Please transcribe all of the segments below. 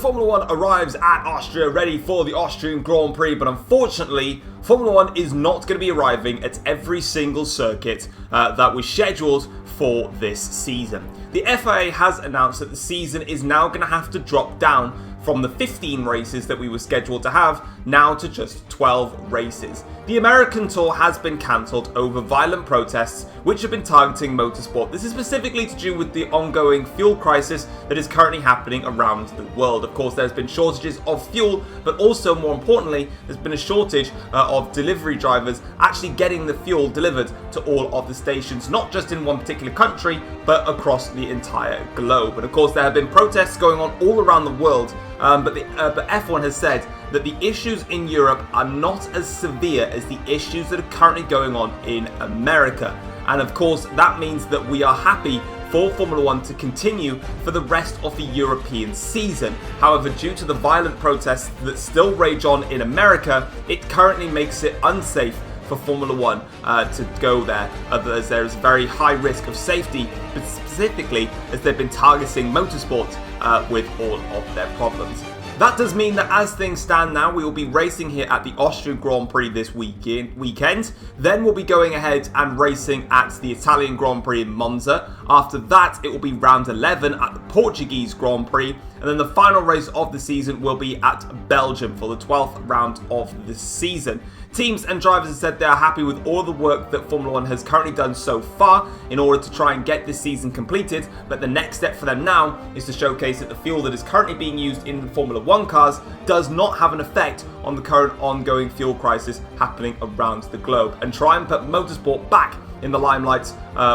Formula 1 arrives at Austria ready for the Austrian Grand Prix, but unfortunately, Formula 1 is not going to be arriving at every single circuit that was scheduled for this season. The FIA has announced that the season is now going to have to drop down from the 15 races that we were scheduled to have now to just 12 races. The American tour has been cancelled over violent protests which have been targeting motorsport. This is specifically to do with the ongoing fuel crisis that is currently happening around the world. Of course, there's been shortages of fuel, but also more importantly, there's been a shortage of delivery drivers actually getting the fuel delivered to all of the stations, not just in one particular country, but across the entire globe. And of course, there have been protests going on all around the world, but F1 has said that the issues in Europe are not as severe as the issues that are currently going on in America. And of course, that means that we are happy for Formula 1 to continue for the rest of the European season. However, due to the violent protests that still rage on in America, it currently makes it unsafe for Formula 1 to go there, as there is very high risk of safety, but specifically as they've been targeting motorsport with all of their problems. That does mean that as things stand now, we will be racing here at the Austrian Grand Prix this weekend. Then we'll be going ahead and racing at the Italian Grand Prix in Monza. After that, it will be round 11 at the Portuguese Grand Prix. And then the final race of the season will be at Belgium for the 12th round of the season. Teams and drivers have said they are happy with all the work that Formula 1 has currently done so far in order to try and get this season completed, but the next step for them now is to showcase that the fuel that is currently being used in the Formula 1 cars does not have an effect on the current ongoing fuel crisis happening around the globe, and try and put motorsport back in the limelight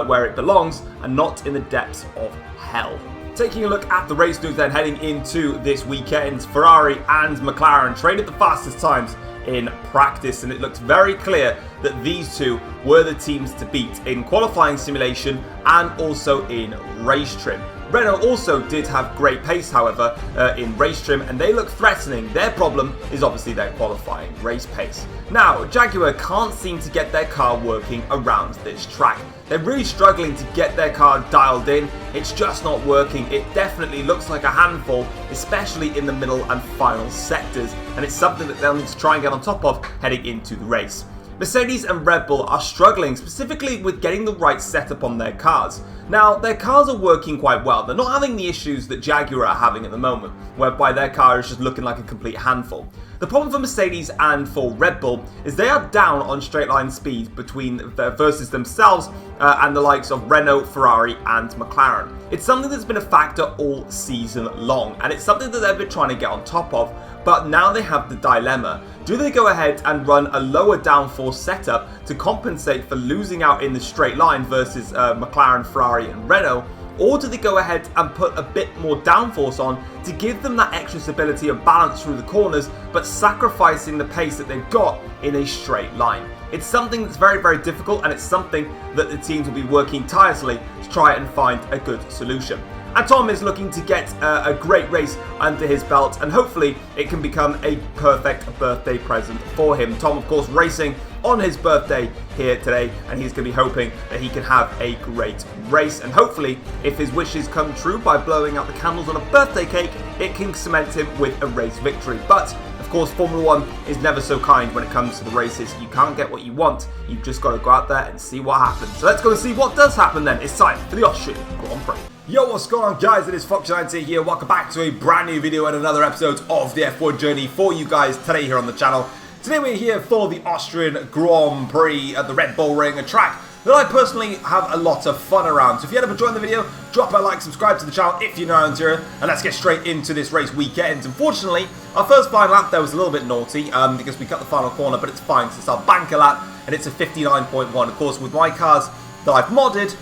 where it belongs and not in the depths of hell. Taking a look at the race news then heading into this weekend, Ferrari and McLaren traded the fastest times in practice, and it looked very clear that these two were the teams to beat in qualifying simulation and also in race trim. Renault also did have great pace, however, in race trim, and they look threatening. Their problem is obviously their qualifying race pace. Now, Jaguar can't seem to get their car working around this track. They're really struggling to get their car dialed in. It's just not working. It definitely looks like a handful, especially in the middle and final sectors, and it's something that they'll need to try and get on top of heading into the race. Mercedes and Red Bull are struggling specifically with getting the right setup on their cars. Now, their cars are working quite well. They're not having the issues that Jaguar are having at the moment, whereby their car is just looking like a complete handful. The problem for Mercedes and for Red Bull is they are down on straight line speed versus themselves and the likes of Renault, Ferrari and McLaren. It's something that's been a factor all season long, and it's something that they've been trying to get on top of, but now they have the dilemma. Do they go ahead and run a lower downforce setup to compensate for losing out in the straight line versus McLaren, Ferrari and Renault? Or do they go ahead and put a bit more downforce on to give them that extra stability and balance through the corners, but sacrificing the pace that they've got in a straight line? It's something that's very, very difficult, and it's something that the teams will be working tirelessly to try and find a good solution. And Tom is looking to get a great race under his belt, and hopefully it can become a perfect birthday present for him. Tom, of course, racing on his birthday here today, and he's going to be hoping that he can have a great race. And hopefully, if his wishes come true by blowing out the candles on a birthday cake, it can cement him with a race victory. But of course, Formula 1 is never so kind when it comes to the races. You can't get what you want. You've just got to go out there and see what happens. So let's go and see what does happen then. It's time for the Austrian Grand Prix. Yo, what's going on, guys? It is Foxydude here. Welcome back to a brand new video and another episode of the F1 journey for you guys today here on the channel. Today we're here for the Austrian Grand Prix at the Red Bull Ring, a track that I personally have a lot of fun around. So if you haven't enjoyed the video, drop a like, subscribe to the channel if you're new here, and let's get straight into this race weekend. Unfortunately, our first final lap there was a little bit naughty because we cut the final corner, but it's fine. So it's our banker lap, and it's a 59.1. Of course, with my cars that I've modded,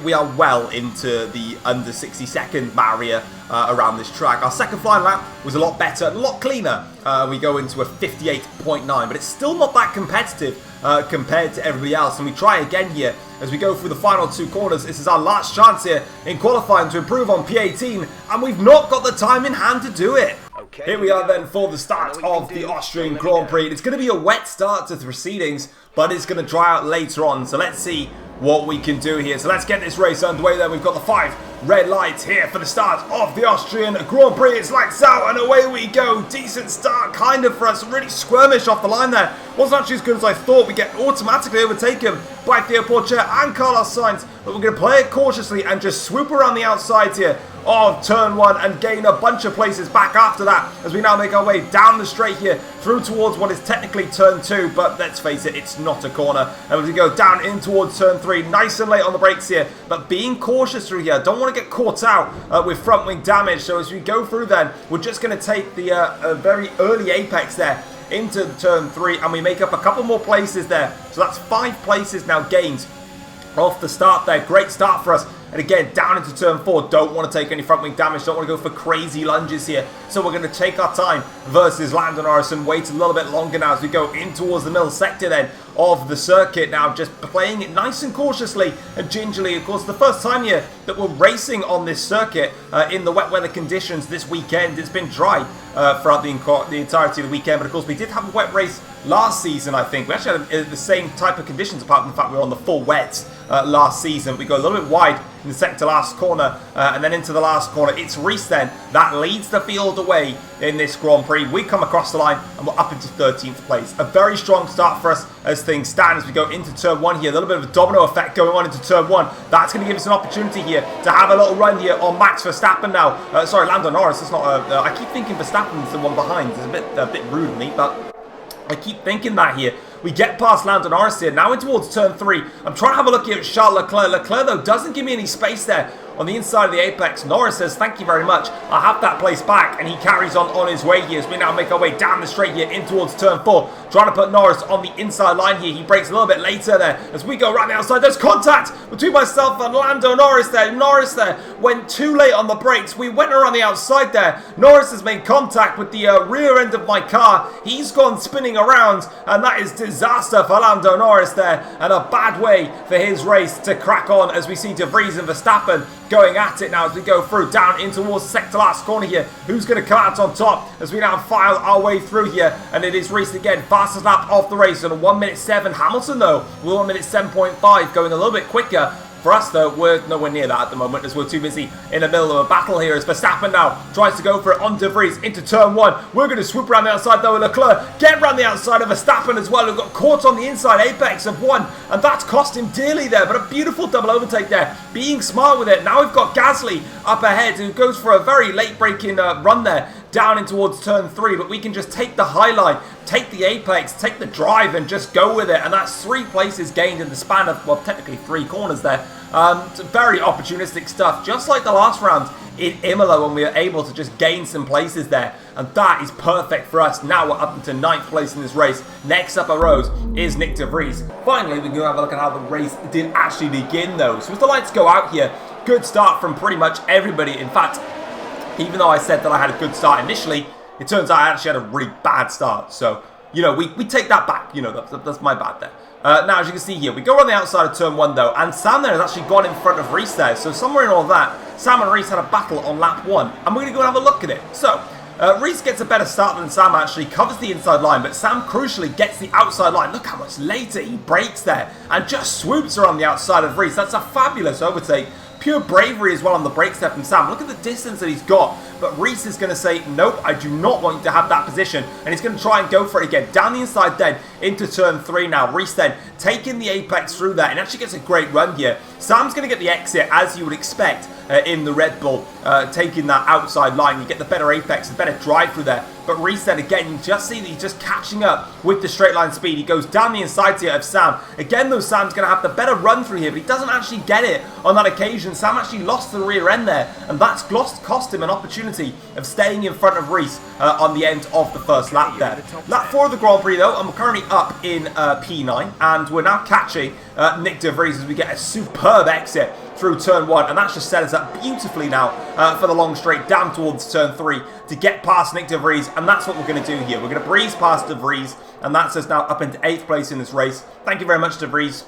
we are well into the under 60-second barrier around this track. Our second flying lap was a lot better, a lot cleaner. We go into a 58.9, but it's still not that competitive compared to everybody else. And we try again here as we go through the final two corners. This is our last chance here in qualifying to improve on P18, and we've not got the time in hand to do it. Okay, here we are then for the start of the Austrian Grand Prix. It's going to be a wet start to the proceedings, but it's going to dry out later on. So let's see what we can do here. So let's get this race underway then. We've got the 5 red lights here for the start of the Austrian Grand Prix. It's lights out and away we go. Decent start kind of for us. Really squirmish off the line there. Wasn't actually as good as I thought. We get automatically overtaken by Theo Porcher and Carlos Sainz. But we're going to play it cautiously and just swoop around the outsides here of turn 1 and gain a bunch of places back after that as we now make our way down the straight here through towards what is technically turn 2, but let's face it, it's not a corner. And we go down in towards turn 3, nice and late on the brakes here, but being cautious through here. Don't want to get caught out with front wing damage. So as we go through then, we're just going to take the very early apex there into turn 3 and we make up a couple more places there. So that's 5 places now gained off the start there. Great start for us. And again, down into turn 4, don't want to take any front wing damage, don't want to go for crazy lunges here. So we're going to take our time versus Lando Norris and wait a little bit longer now as we go in towards the middle sector then of the circuit. Now just playing it nice and cautiously and gingerly. Of course, the first time here that we're racing on this circuit in the wet weather conditions this weekend. It's been dry throughout the entirety of the weekend, but of course we did have a wet race last season, I think. We actually had the same type of conditions apart from the fact we were on the full wet last season. We go a little bit wide in the sector last corner and then into the last corner. It's Rhys then that leads the field away in this Grand Prix. We come across the line and we're up into 13th place. A very strong start for us as things stand as we go into turn 1 here. A little bit of a domino effect going on into turn 1. That's going to give us an opportunity here to have a little run here on Max Verstappen now. Sorry, Lando Norris. It's not. I keep thinking Verstappen's the one behind. It's a bit rude of me, but I keep thinking that here. We get past Lando Norris here, now in towards turn 3. I'm trying to have a look here at Charles Leclerc. Leclerc, though, doesn't give me any space there on the inside of the apex. Norris says, thank you very much. I have that place back, and he carries on his way here as we now make our way down the straight here in towards turn 4. Trying to put Norris on the inside line here. He breaks a little bit later there as we go around the outside. There's contact between myself and Lando Norris there. Norris there went too late on the brakes. We went around the outside there. Norris has made contact with the rear end of my car. He's gone spinning around, and that is disaster for Lando Norris there, and a bad way for his race to crack on as we see De Vries and Verstappen going at it now as we go through down in towards the sector last corner here. Who's going to come out on top as we now file our way through here? And it is Rhys again, fastest lap of the race on a 1:07. Hamilton though, with 1:07.5, going a little bit quicker. For us, though, we're nowhere near that at the moment as we're too busy in the middle of a battle here as Verstappen now tries to go for it on De Vries into turn 1. We're going to swoop around the outside, though, Leclerc. Get around the outside of Verstappen as well, who got caught on the inside apex of 1. And that's cost him dearly there, but a beautiful double overtake there. Being smart with it. Now we've got Gasly up ahead, who goes for a very late-breaking run there down in towards turn 3, but we can just take the high line, take the apex, take the drive and just go with it. And that's 3 places gained in the span of, well, technically 3 corners there. Very opportunistic stuff, just like the last round in Imola when we were able to just gain some places there, and that is perfect for us. Now we're up into 9th place in this race. Next up our rows is Nick De Vries. Finally, we can have a look at how the race did actually begin though. So as the lights go out here, good start from pretty much everybody. In fact, even though I said that I had a good start initially, it turns out I actually had a really bad start. So, you know, we take that back. You know, that's my bad there. Now, as you can see here, we go on the outside of turn 1 though, and Sam there has actually gone in front of Rhys there. So somewhere in all that, Sam and Rhys had a battle on lap 1, and we're going to go and have a look at it. So, Rhys gets a better start than Sam actually, covers the inside line, but Sam crucially gets the outside line. Look how much later he brakes there, and just swoops around the outside of Rhys. That's a fabulous overtake. Pure bravery as well on the brakes there from Sam. Look at the distance that he's got. But Rhys is going to say, nope, I do not want you to have that position. And he's going to try and go for it again. Down the inside then, into turn 3 now. Rhys then taking the apex through there and actually gets a great run here. Sam's going to get the exit, as you would expect, in the Red Bull, taking that outside line. You get the better apex, the better drive through there. But Rhys then again, you just see that he's just catching up with the straight line speed. He goes down the inside here of Sam. Again, though, Sam's going to have the better run through here, but he doesn't actually get it on that occasion. Sam actually lost the rear end there, and that's cost him an opportunity of staying in front of Rhys on the end of the first lap there. Lap 4 of the Grand Prix, though, I'm currently up in P9, and we're now catching Nick De Vries as we get a superb exit through turn 1, and that's just set us up beautifully now for the long straight down towards turn 3 to get past Nick De Vries, and that's what we're going to do here. We're going to breeze past De Vries, and that's us now up into 8th place in this race. Thank you very much, De Vries.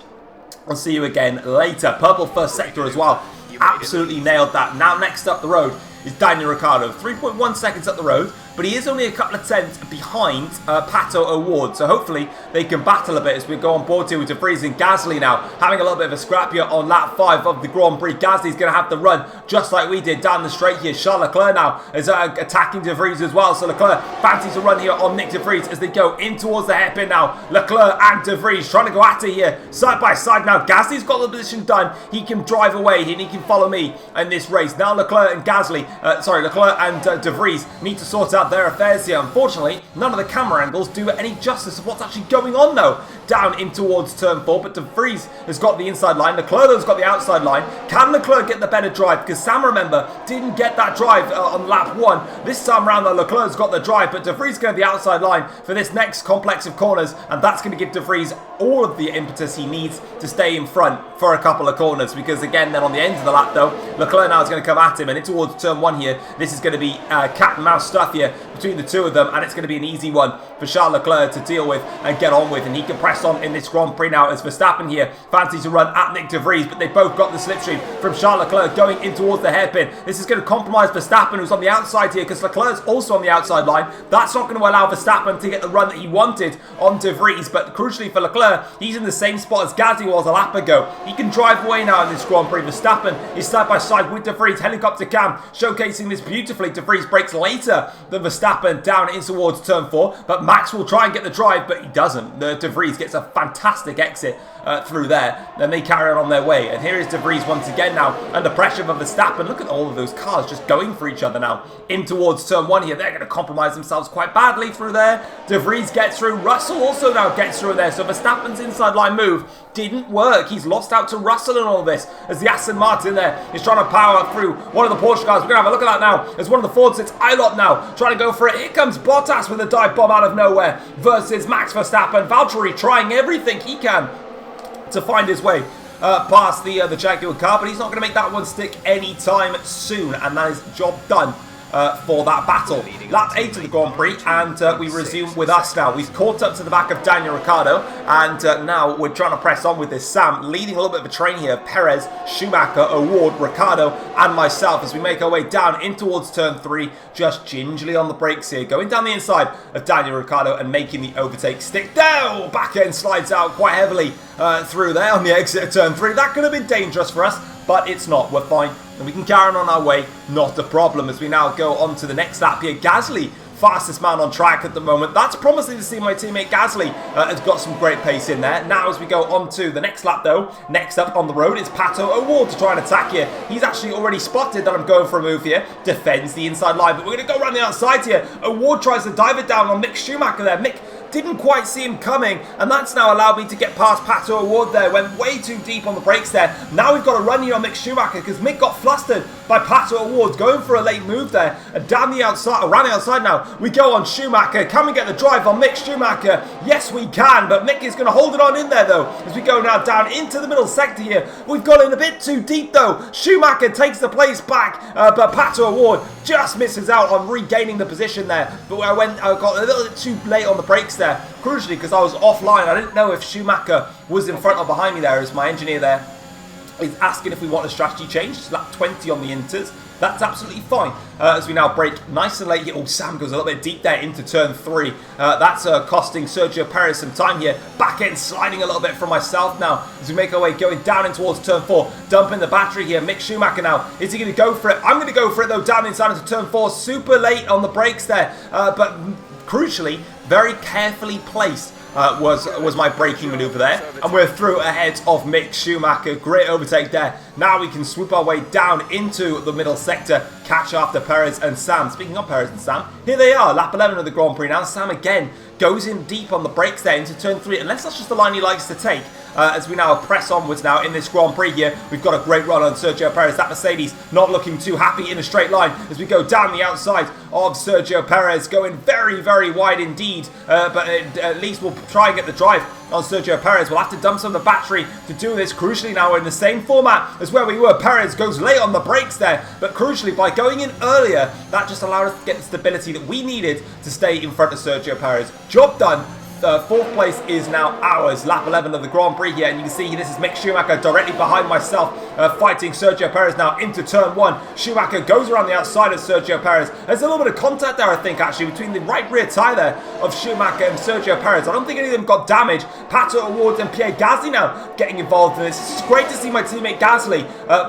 I'll see you again later. Purple first sector as well. Absolutely nailed that. Now next up the road is Daniel Ricardo. 3.1 seconds up the road, but but he is only a couple of tenths behind Pato O'Ward. So hopefully they can battle a bit as we go on board here with De Vries and Gasly now, having a little bit of a scrap here on lap 5 of the Grand Prix. Gasly's going to have to run just like we did down the straight here. Charles Leclerc now is attacking De Vries as well. So Leclerc fancies a run here on Nick De Vries as they go in towards the hairpin now. Leclerc and De Vries trying to go at it here, side by side now. Gasly's got the position done. He can drive away and he can follow me in this race. Now Leclerc and Leclerc and De Vries need to sort out their affairs here. Unfortunately, none of the camera angles do any justice of what's actually going on though. Down in towards turn 4, but De Vries has got the inside line. Leclerc has got the outside line. Can Leclerc get the better drive? Because Sam, remember, didn't get that drive on lap 1. This time around, though, Leclerc's got the drive, but De Vries going to the outside line for this next complex of corners, and that's going to give De Vries all of the impetus he needs to stay in front for a couple of corners, because again, then on the end of the lap, though, Leclerc now is going to come at him, and in towards turn 1 here, this is going to be cat and mouse stuff here between the two of them, and it's going to be an easy one for Charles Leclerc to deal with and get on with, and he can press on in this Grand Prix now as Verstappen here fancies to run at Nick De Vries, but they both got the slipstream from Charles Leclerc going in towards the hairpin. This is going to compromise Verstappen, who's on the outside here, because Leclerc's also on the outside line. That's not going to allow Verstappen to get the run that he wanted on De Vries, but crucially for Leclerc, he's in the same spot as Gasly was a lap ago. He can drive away now in this Grand Prix. Verstappen is side by side with De Vries, helicopter cam, showcasing this beautifully. De Vries breaks later than Verstappen down in towards turn 4, but Max will try and get the drive, but he doesn't. De Vries gets a fantastic exit through there. Then they carry on their way, and here is De Vries once again now under pressure from Verstappen. Look at all of those cars just going for each other now in towards turn 1 here. They're going to compromise themselves quite badly through there. De Vries gets through. Russell also now gets through there, so Verstappen's inside line move didn't work. He's lost out to Russell in all this as the Aston Martin there is trying to power through one of the Porsche cars. We're going to have a look at that now as one of the Fords, it's Ilott now trying to go for it. Here comes Bottas with a dive bomb out of nowhere versus Max Verstappen. Valtteri trying everything he can to find his way past the Jaguar car, but he's not going to make that one stick anytime soon, and that is job done for that battle. Lap 8 of the Grand Prix, and we resume with us now. We've caught up to the back of Daniel Ricardo, and now we're trying to press on with this. Sam leading a little bit of a train here. Perez, Schumacher, O'Ward, Ricardo, and myself as we make our way down in towards turn 3, just gingerly on the brakes here, going down the inside of Daniel Ricardo and making the overtake stick. There, back end slides out quite heavily through there on the exit of turn 3. That could have been dangerous for us, but it's not. We're fine, and we can carry on our way, not a problem, as we now go on to the next lap here. Gasly, fastest man on track at the moment. That's promising to see. My teammate Gasly has got some great pace in there. Now as we go on to the next lap though, next up on the road is Pato O'Ward to try and attack here. He's actually already spotted that I'm going for a move here, defends the inside line, but we're going to go around the outside here. O'Ward tries to dive it down on Mick Schumacher there. Mick didn't quite see him coming, and that's now allowed me to get past Pato O'Ward there. Went way too deep on the brakes there. Now we've got to run here on Mick Schumacher because Mick got flustered by Pato O'Ward going for a late move there. And down the outside, around the outside now, we go on Schumacher. Can we get the drive on Mick Schumacher? Yes, we can, but Mick is going to hold it on in there though as we go now down into the middle sector here. We've got in a bit too deep though. Schumacher takes the place back, but Pato O'Ward just misses out on regaining the position there. But I got a little bit too late on the brakes there, crucially because I was offline. I didn't know if Schumacher was in front or behind me there, as my engineer there is asking if we want a strategy change. It's lap 20 on the inters. That's absolutely fine. As we now brake nice and late here. Oh, Sam goes a little bit deep there into turn 3. That's costing Sergio Perez some time here. Back end sliding a little bit from myself now as we make our way going down in towards turn 4. Dumping the battery here. Mick Schumacher now. Is he going to go for it? I'm going to go for it though, down inside into turn 4. Super late on the brakes there. But crucially, very carefully placed was my braking manoeuvre there, and we're through ahead of Mick Schumacher. Great overtake there. Now we can swoop our way down into the middle sector, catch after Perez and Sam. Speaking of Perez and Sam, here they are, lap 11 of the Grand Prix now. Sam again goes in deep on the brakes there into turn 3, unless that's just the line he likes to take. As we now press onwards now in this Grand Prix here. We've got a great run on Sergio Perez. That Mercedes not looking too happy in a straight line as we go down the outside of Sergio Perez, going very, very wide indeed. But at least we'll try and get the drive on Sergio Perez. We'll have to dump some of the battery to do this. Crucially now we're in the same format as where we were. Perez goes late on the brakes there, but crucially by going in earlier, that just allowed us to get the stability that we needed to stay in front of Sergio Perez. Job done. Fourth place is now ours, lap 11 of the Grand Prix here, and you can see this is Mick Schumacher directly behind myself, fighting Sergio Perez now into turn 1. Schumacher goes around the outside of Sergio Perez. There's a little bit of contact there, I think, actually, between the right rear tyre there of Schumacher and Sergio Perez. I don't think any of them got damaged. Pato O'Ward and Pierre Gasly now getting involved in this. It's great to see my teammate Gasly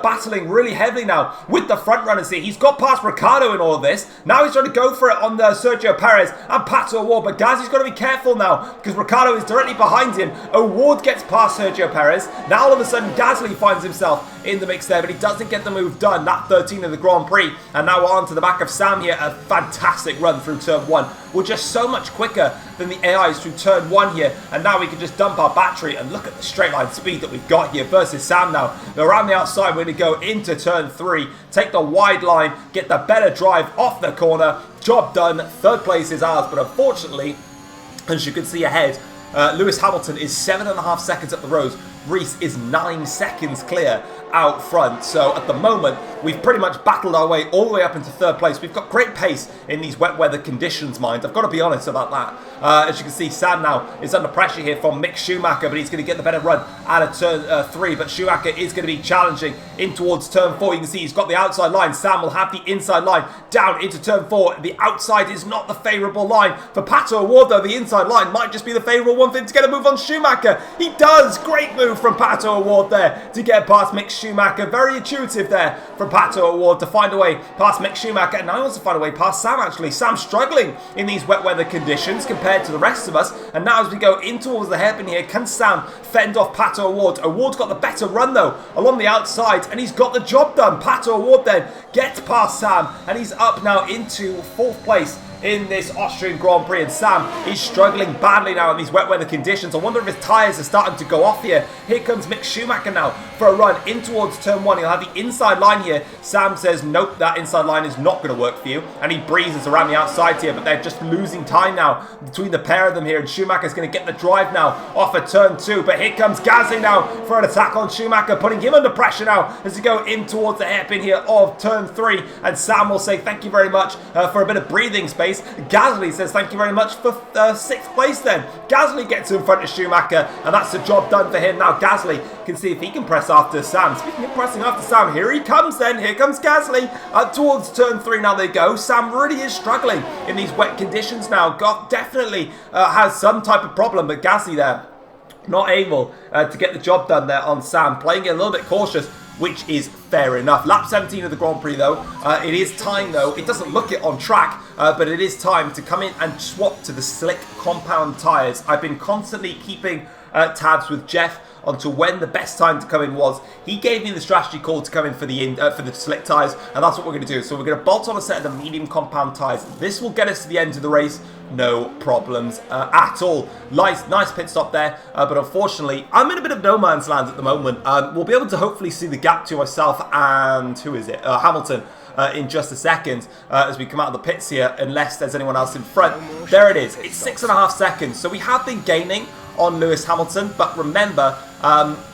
battling really heavily now with the front runners here. He's got past Ricardo in all of this. Now he's trying to go for it on Sergio Perez and Pato O'Ward, but Gasly's got to be careful now, because Ricardo is directly behind him. O'Ward gets past Sergio Perez. Now all of a sudden Gasly finds himself in the mix there, but he doesn't get the move done. Lap 13 of the Grand Prix, and now we're on to the back of Sam here. A fantastic run through turn 1. We're just so much quicker than the AIs through turn 1 here, and now we can just dump our battery and look at the straight line speed that we've got here versus Sam now. They're around the outside. We're going to go into turn 3, take the wide line, get the better drive off the corner. Job done. Third place is ours, but unfortunately, as you can see ahead, Lewis Hamilton is 7.5 seconds up the road. Rhys is 9 seconds clear out front. So at the moment, we've pretty much battled our way all the way up into third place. We've got great pace in these wet weather conditions, mind. I've got to be honest about that. As you can see, Sam now is under pressure here from Mick Schumacher, but he's going to get the better run out of turn 3. But Schumacher is going to be challenging in towards turn 4. You can see he's got the outside line. Sam will have the inside line down into turn 4. The outside is not the favourable line for Pato O'Ward, though. The inside line might just be the favourable one for him to get a move on Schumacher. He does. Great move from Pato O'Ward there to get past Mick Schumacher. Very intuitive there from Pato O'Ward to find a way past Mick Schumacher, and now he wants to find a way past Sam, actually. Sam's struggling in these wet weather conditions compared to the rest of us, and now as we go in towards the hairpin here, can Sam fend off Pato O'Ward? O'Ward's got the better run though along the outside, and he's got the job done. Pato O'Ward then gets past Sam, and he's up now into 4th place in this Austrian Grand Prix, and Sam is struggling badly now in these wet weather conditions. I wonder if his tyres are starting to go off here. Here comes Mick Schumacher now for a run in towards turn 1. He'll have the inside line here. Sam says, nope, that inside line is not going to work for you, and he breezes around the outside here, but they're just losing time now between the pair of them here, and Schumacher's going to get the drive now off of turn 2, but here comes Gasly now for an attack on Schumacher, putting him under pressure now as we go in towards the hairpin here of turn 3, and Sam will say thank you very much for a bit of breathing space. Gasly says thank you very much for 6th place then. Gasly gets in front of Schumacher, and that's the job done for him. Now Gasly can see if he can press after Sam. Speaking of pressing after Sam, here he comes then. Here comes Gasly towards turn 3. Now they go. Sam really is struggling in these wet conditions now. God definitely has some type of problem, but Gasly there not able to get the job done there on Sam. Playing it a little bit cautious, which is fair enough. Lap 17 of the Grand Prix though. It is time though. It doesn't look it on track, but it is time to come in and swap to the slick compound tyres. I've been constantly keeping tabs with Jeff onto when the best time to come in was. He gave me the strategy call to come in for the slick tyres, and that's what we're going to do. So we're going to bolt on a set of the medium compound tyres. This will get us to the end of the race. No problems at all. Nice pit stop there, but unfortunately, I'm in a bit of no man's land at the moment. We'll be able to hopefully see the gap to myself and, who is it? Hamilton. In just a second as we come out of the pits here, unless there's anyone else in front. There it is. It's 6.5 seconds. So we have been gaining on Lewis Hamilton, but remember,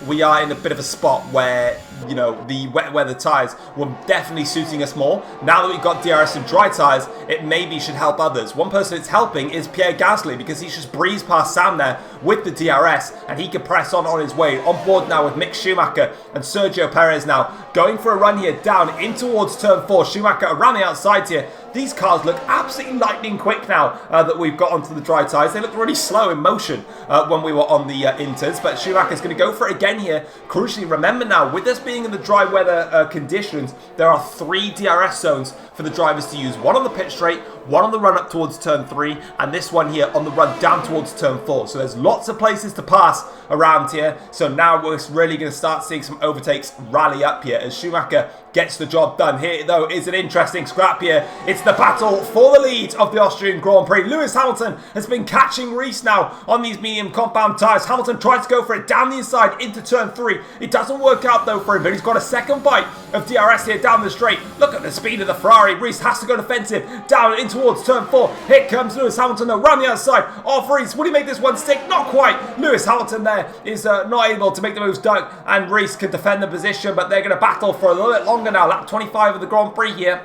we are in a bit of a spot where, you know, the wet weather tyres were definitely suiting us more. Now that we've got DRS and dry tyres, it maybe should help others. One person it's helping is Pierre Gasly, because he's just breezed past Sam there with the DRS, and he can press on his way. On board now with Mick Schumacher and Sergio Perez now going for a run here down in towards turn 4. Schumacher around the outside here. These cars look absolutely lightning quick now that we've got onto the dry tyres. They looked really slow in motion when we were on the inters, but Schumacher's going to go for it again here. Crucially, remember now, with us being in the dry weather conditions, there are 3 DRS zones for the drivers to use. One on the pit straight, one on the run up towards turn 3, and this one here on the run down towards turn 4. So there's lots of places to pass around here. So now we're really going to start seeing some overtakes rally up here as Schumacher gets the job done. Here though is an interesting scrap here. It's the battle for the lead of the Austrian Grand Prix. Lewis Hamilton has been catching Rhys now on these medium compound tyres. Hamilton tries to go for it down the inside into turn 3. It doesn't work out though for him, but he's got a second bite of DRS here down the straight. Look at the speed of the Ferrari. Rhys has to go defensive down in towards turn 4. Here comes Lewis Hamilton though, around the outside of Rhys. Will he make this one stick? Not quite. Lewis Hamilton there is not able to make the moves done, and Rhys can defend the position, but they're going to battle for a little bit longer now. Lap 25 of the Grand Prix here.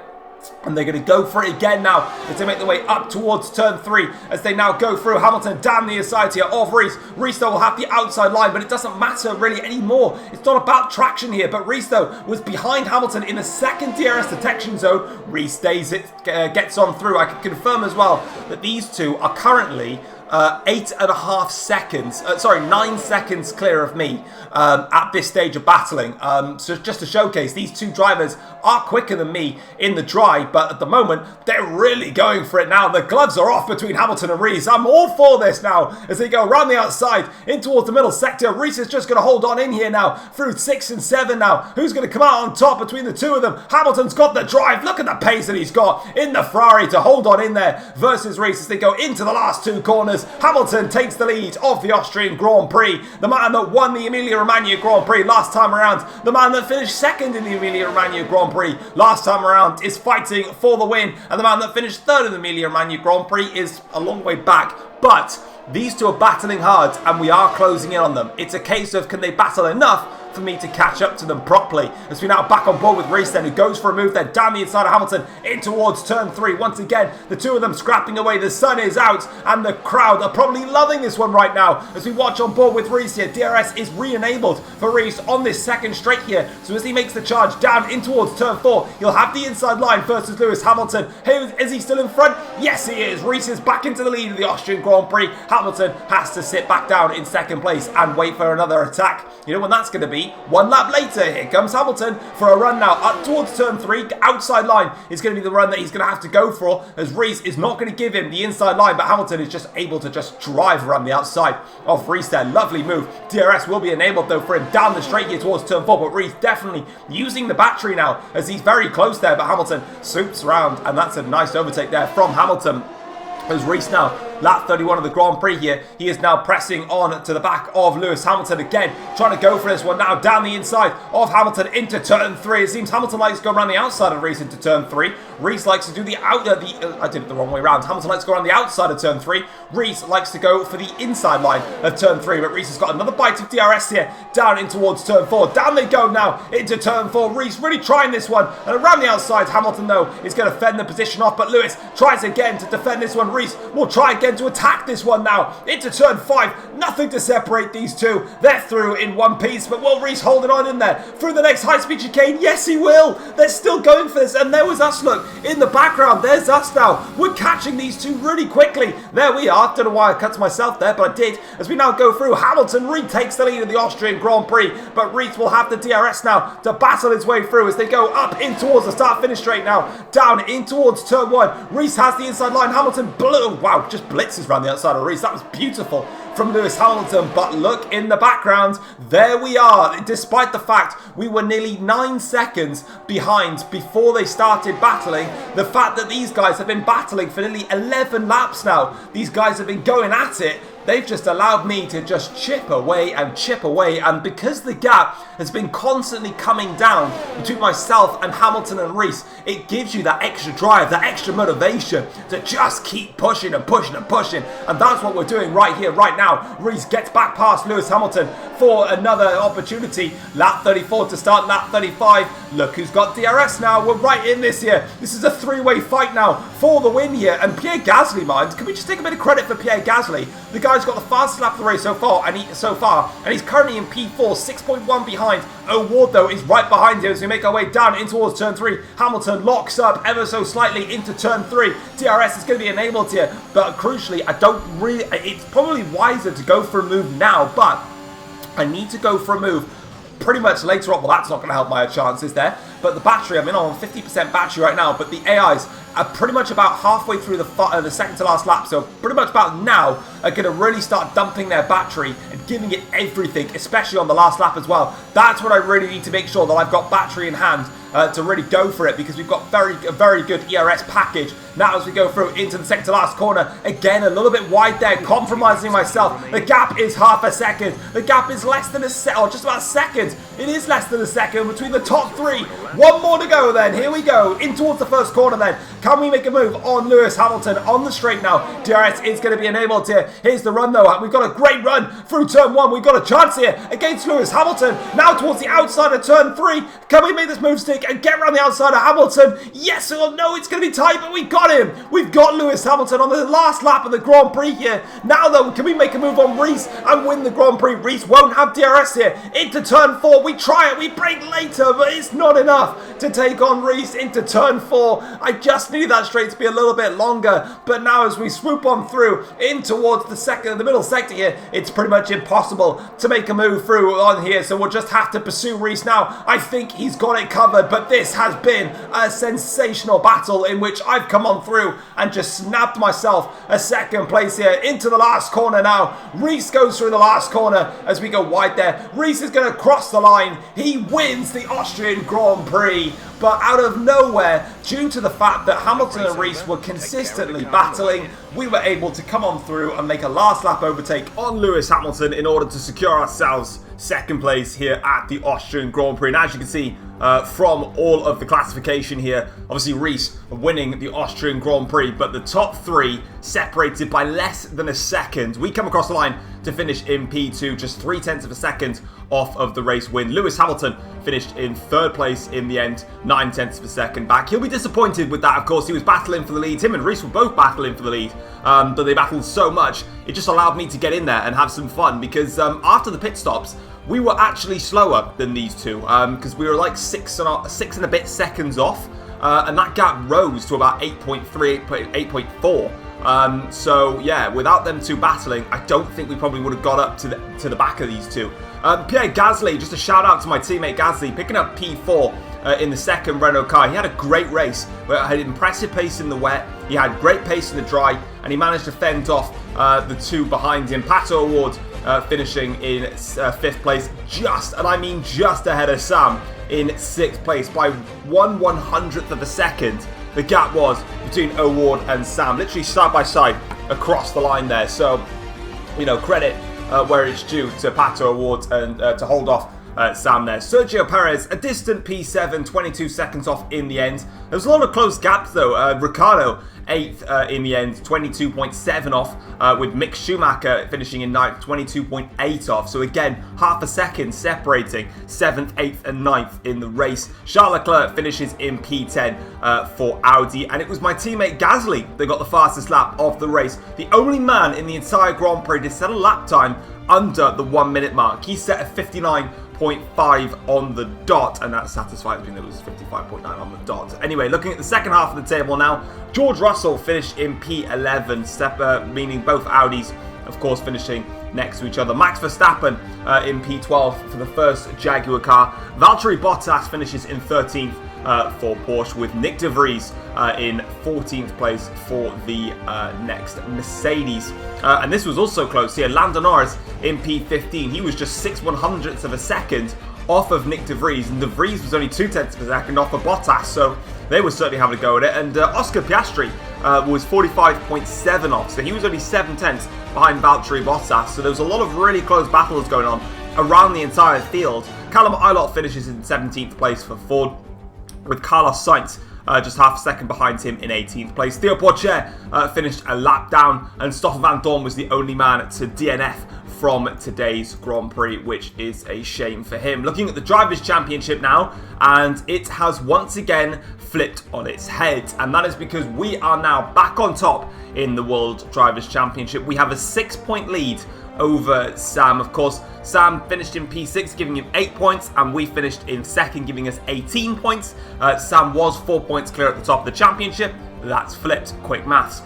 And they're going to go for it again now as they make their way up towards turn 3 as they now go through. Hamilton down the inside here of Rhys. Rhys though will have the outside line, but it doesn't matter really anymore. It's not about traction here, but Rhys though was behind Hamilton in the second DRS detection zone. Rhys stays it, gets on through. I can confirm as well that these two are currently 8.5 seconds, 9 seconds clear of me at this stage of battling. So just to showcase, these two drivers are quicker than me in the dry, but at the moment, they're really going for it now. The gloves are off between Hamilton and Rhys. I'm all for this now as they go around the outside in towards the middle sector. Rhys is just going to hold on in here now through 6 and 7 now. Who's going to come out on top between the two of them? Hamilton's got the drive. Look at the pace that he's got in the Ferrari to hold on in there versus Rhys as they go into the last 2 corners. Hamilton takes the lead of the Austrian Grand Prix. The man that won the Emilia-Romagna Grand Prix last time around, the man that finished second in the Emilia-Romagna Grand Prix last time around is fighting for the win. And the man that finished third in the Emilia-Romagna Grand Prix is a long way back. But these two are battling hard and we are closing in on them. It's a case of can they battle enough for me to catch up to them properly. As we now back on board with Rhys then, who goes for a move then down the inside of Hamilton in towards turn 3. Once again, the two of them scrapping away. The sun is out and the crowd are probably loving this one right now. As we watch on board with Rhys here, DRS is re-enabled for Rhys on this second straight here. So as he makes the charge down in towards turn 4, he'll have the inside line versus Lewis Hamilton. Hey, is he still in front? Yes, he is. Rhys is back into the lead of the Austrian Grand Prix. Hamilton has to sit back down in second place and wait for another attack. You know when that's going to be? 1 lap later. Here comes Hamilton for a run now up towards turn 3. Outside line is going to be the run that he's going to have to go for, as Rhys is not going to give him the inside line, but Hamilton is just able to just drive around the outside of Rhys there. Lovely move. DRS will be enabled though for him down the straight here towards turn 4, but Rhys definitely using the battery now as he's very close there, but Hamilton swoops around and that's a nice overtake there from Hamilton. As Rhys now, lap 31 of the Grand Prix here, he is now pressing on to the back of Lewis Hamilton again, trying to go for this one now down the inside of Hamilton into turn 3. It seems Hamilton likes to go around the outside of Rhys into turn 3. Rhys likes to do the I did it the wrong way around. Hamilton likes to go around the outside of turn 3. Rhys likes to go for the inside line of turn 3, but Rhys has got another bite of DRS here, down in towards turn 4. Down they go now into turn 4. Rhys really trying this one, and around the outside, Hamilton though is going to fend the position off, but Lewis tries again to defend this one. Rhys will try again to attack this one now into turn 5. Nothing to separate these two. They're through in one piece, but will Rhys hold it on in there through the next high-speed chicane? Yes, he will. They're still going for this, and there was us, look, in the background. There's us now. We're catching these two really quickly. There we are. Don't know why I cut to myself there, but I did. As we now go through, Hamilton retakes the lead of the Austrian Grand Prix, but Rhys will have the DRS now to battle his way through as they go up in towards the start-finish straight now, down in towards turn 1. Rhys has the inside line. Hamilton blew. Wow, just blitzes around the outside of Rhys. That was beautiful from Lewis Hamilton, but look in the background, there we are. Despite the fact we were nearly 9 seconds behind before they started battling, the fact that these guys have been battling for nearly 11 laps now, these guys have been going at it. They've just allowed me to just chip away, and because the gap has been constantly coming down between myself and Hamilton and Rhys, it gives you that extra drive, that extra motivation to just keep pushing and pushing and pushing, and that's what we're doing right here, right now. Rhys gets back past Lewis Hamilton for another opportunity. Lap 34 to start lap 35. Look who's got DRS now. We're right in this here. This is a three-way fight now for the win here, and Pierre Gasly, mind, can we just take a bit of credit for Pierre Gasly? The guy's got the fastest lap of the race so far, and he's currently in P4, 6.1 behind. O'Ward though is right behind him as we make our way down in towards turn 3. Hamilton locks up ever so slightly into turn 3. DRS is going to be enabled here, but crucially, it's probably wiser to go for a move now, but I need to go for a move pretty much later on. Well, that's not going to help my chances there, but the battery, I'm in on 50% battery right now, but the AIs are pretty much about halfway through the second to last lap, so pretty much about now are going to really start dumping their battery and giving it everything, especially on the last lap as well. That's what I really need to make sure that I've got battery in hand to really go for it, because we've got a very good ERS package now as we go through into the second to last corner. Again, a little bit wide there, compromising myself. The gap is half a second. The gap is less than a second, or just about a second. It is less than a second between the top three. One more to go then. Here we go. In towards the first corner then. Can we make a move on Lewis Hamilton on the straight now? DRS is going to be enabled here. Here's the run though. We've got a great run through turn 1. We've got a chance here against Lewis Hamilton. Now towards the outside of turn 3. Can we make this move stick and get around the outside of Hamilton? Yes or no, it's going to be tight, but we got him. We've got Lewis Hamilton on the last lap of the Grand Prix here. Now though, can we make a move on Rhys and win the Grand Prix? Rhys won't have DRS here. Into turn 4. We try it. We brake later, but it's not enough to take on Rhys into turn 4. I just need that straight to be a little bit longer, but now as we swoop on through in towards the middle sector here, it's pretty much impossible to make a move through on here, so we'll just have to pursue Rhys now. I think he's got it covered, but this has been a sensational battle in which I've come on through and just snapped myself a second place here into the last corner now. Rhys goes through the last corner as we go wide there. Rhys is going to cross the line. He wins the Austrian Grand Prix. But out of nowhere, due to the fact that Hamilton and Rhys were consistently battling, we were able to come on through and make a last lap overtake on Lewis Hamilton in order to secure ourselves second place here at the Austrian Grand Prix. And as you can see from all of the classification here, obviously Rhys winning the Austrian Grand Prix, but the top three separated by less than a second. We come across the line to finish in P2, just 0.3 of a second off of the race win. Lewis Hamilton finished in third place in the end, 0.9 of a second back. He'll be disappointed with that, of course. He was battling for the lead. Him and Rhys were both battling for the lead, but they battled so much, it just allowed me to get in there and have some fun, because after the pit stops, we were actually slower than these two, because we were like 6 and a bit seconds off, and that gap rose to about 8.3, 8.4. So yeah, without them two battling, I don't think we probably would have got up to the back of these two. Pierre Gasly, just a shout out to my teammate Gasly, picking up P4 in the second Renault car. He had a great race, but had impressive pace in the wet, he had great pace in the dry, and he managed to fend off the two behind him. Pato O'Ward finishing in 5th place, and I mean just ahead of Sam in 6th place by 1/100th of a second. The gap was between O'Ward and Sam, literally side by side across the line there. So, you know, credit where it's due to Pato O'Ward and to hold off Sam there. Sergio Perez, a distant P7, 22 seconds off in the end. There was a lot of close gaps though. Ricardo, 8th in the end, 22.7 off, with Mick Schumacher finishing in 9th, 22.8 off. So again, half a second separating 7th, 8th and 9th in the race. Charles Leclerc finishes in P10 for Audi, and it was my teammate Gasly that got the fastest lap of the race. The only man in the entire Grand Prix to set a lap time under the 1 minute mark. He set a 59.5 on the dot, and that satisfies me. That was 55.9 on the dot. Anyway, looking at the second half of the table now, George Russell finished in P11, meaning both Audis, of course, finishing next to each other. Max Verstappen in P12 for the first Jaguar car. Valtteri Bottas finishes in 13th for Porsche, with Nick de Vries in 14th place for the next Mercedes. And this was also close here. Lando Norris in P15. He was just 6/100ths of a second off of Nick de Vries, and de Vries was only 0.2 of a second off of Bottas, so they were certainly having a go at it. And Oscar Piastri was 45.7 off, so he was only 0.7 behind Valtteri Bottas. So there was a lot of really close battles going on around the entire field. Callum Ilott finishes in 17th place for Ford, with Carlos Sainz just half a second behind him in 18th place. Theo Pourchaire finished a lap down, and Stoffel Van Dorn was the only man to DNF from today's Grand Prix, which is a shame for him. Looking at the Drivers' Championship now, and it has once again flipped on its head, and that is because we are now back on top in the World Drivers' Championship. We have a 6-point lead over Sam. Of course, Sam finished in P6, giving him 8 points, and we finished in second, giving us 18 points. Sam was 4 points clear at the top of the championship. That's flipped. Quick maths.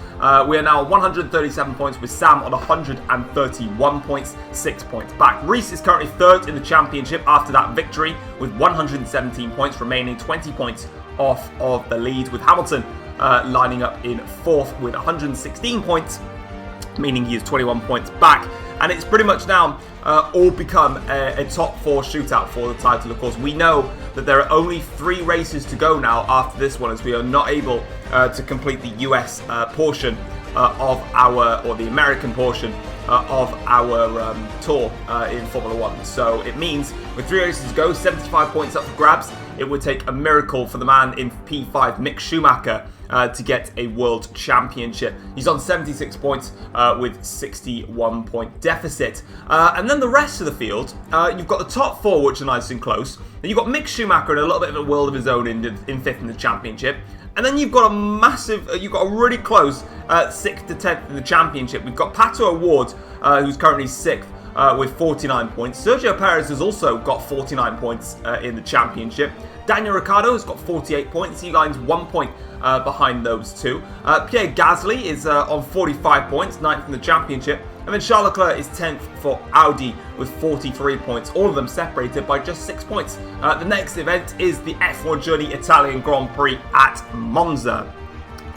We are now 137 points, with Sam on 131 points, 6 points back. Rhys is currently third in the championship after that victory, with 117 points remaining, 20 points off of the lead, with Hamilton lining up in fourth with 116 points, meaning he is 21 points back. and it's pretty much now all become a top 4 shootout for the title. Of course, we know that there are only 3 races to go now after this one, as we are not able to complete the US portion of our, or the American portion of our tour in Formula 1. So it means with 3 races to go, 75 points up for grabs. It would take a miracle for the man in P5, Mick Schumacher, to get a world championship. He's on 76 points with 61 point deficit. And then the rest of the field, you've got the top 4, which are nice and close. And you've got Mick Schumacher in a little bit of a world of his own in 5th in the championship. And then you've got a massive, you've got a really close 6th to 10th in the championship. We've got Pato O'Ward, who's currently 6th with 49 points. Sergio Perez has also got 49 points in the championship. Daniel Ricardo has got 48 points. He lines 1 point behind those 2. Pierre Gasly is on 45 points, 9th in the championship. And then Charles Leclerc is 10th for Audi with 43 points, all of them separated by just 6 points. The next event is the F1 Journey Italian Grand Prix at Monza.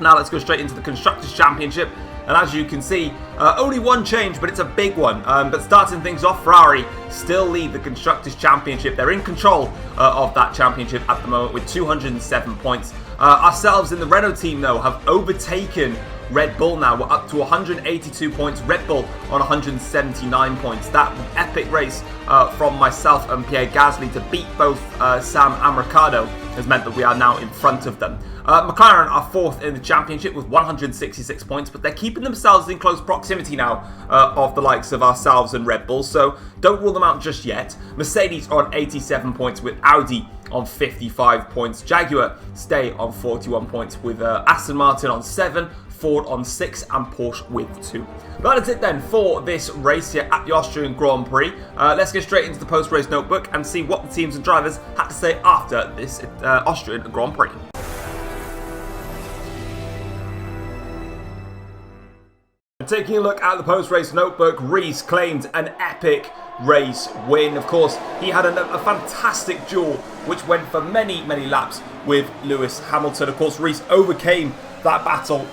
Now let's go straight into the Constructors' Championship. And as you can see, only one change, but it's a big one. But starting things off, Ferrari still lead the Constructors' Championship. They're in control of that championship at the moment with 207 points. Ourselves in the Renault team, though, have overtaken Red Bull now. We're up to 182 points. Red Bull on 179 points. That epic race from myself and Pierre Gasly to beat both Sam and Ricardo has meant that we are now in front of them. McLaren are 4th in the championship with 166 points, but they're keeping themselves in close proximity now of the likes of ourselves and Red Bull, so don't rule them out just yet. Mercedes are on 87 points with Audi on 55 points. Jaguar stay on 41 points with Aston Martin on 7, Ford on 6 and Porsche with 2. That is it then for this race here at the Austrian Grand Prix. Let's get straight into the post-race notebook and see what the teams and drivers had to say after this Austrian Grand Prix. Taking a look at the post-race notebook, Rhys claimed an epic race win. Of course, he had a fantastic duel which went for many, many laps with Lewis Hamilton. Of course, Rhys overcame that battle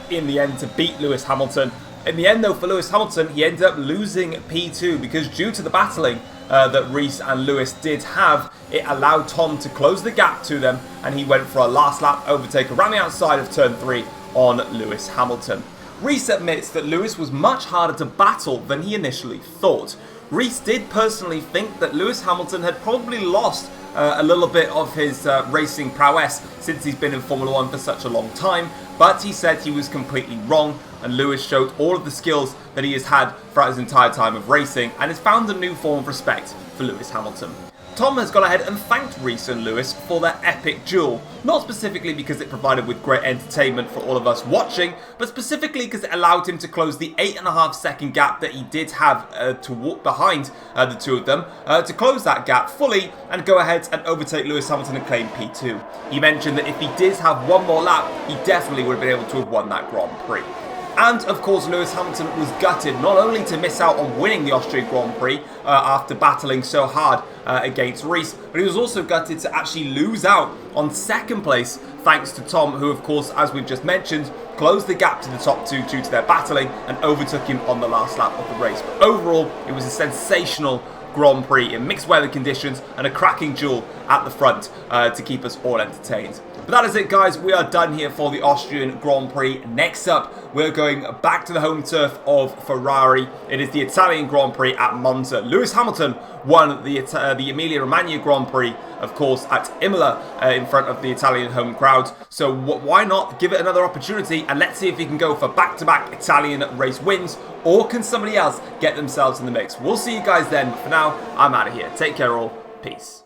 in the end to beat Lewis Hamilton. In the end, though, for Lewis Hamilton, he ended up losing P2 because due to the battling that Rhys and Lewis did have, it allowed Tom to close the gap to them, and he went for a last lap overtake around the outside of turn 3 on Lewis Hamilton. Rhys admits that Lewis was much harder to battle than he initially thought. Rhys did personally think that Lewis Hamilton had probably lost a little bit of his racing prowess since he's been in Formula 1 for such a long time, but he said he was completely wrong, and Lewis showed all of the skills that he has had throughout his entire time of racing and has found a new form of respect for Lewis Hamilton. Tom has gone ahead and thanked Rhys and Lewis for their epic duel, not specifically because it provided with great entertainment for all of us watching, but specifically because it allowed him to close the 8.5 second gap that he did have to walk behind the two of them, to close that gap fully and go ahead and overtake Lewis Hamilton and claim P2. He mentioned that if he did have one more lap, he definitely would have been able to have won that Grand Prix. And of course, Lewis Hamilton was gutted not only to miss out on winning the Austrian Grand Prix after battling so hard against Rhys, but he was also gutted to actually lose out on second place thanks to Tom, who of course, as we've just mentioned, closed the gap to the top two due to their battling and overtook him on the last lap of the race. But overall, it was a sensational Grand Prix in mixed weather conditions and a cracking duel at the front to keep us all entertained. But that is it, guys. We are done here for the Austrian Grand Prix. Next up, we're going back to the home turf of Ferrari. It is the Italian Grand Prix at Monza. Lewis Hamilton won the Emilia-Romagna Grand Prix, of course, at Imola in front of the Italian home crowd. So why not give it another opportunity, and let's see if he can go for back-to-back Italian race wins, or can somebody else get themselves in the mix. We'll see you guys then, but for now, I'm out of here. Take care all. Peace.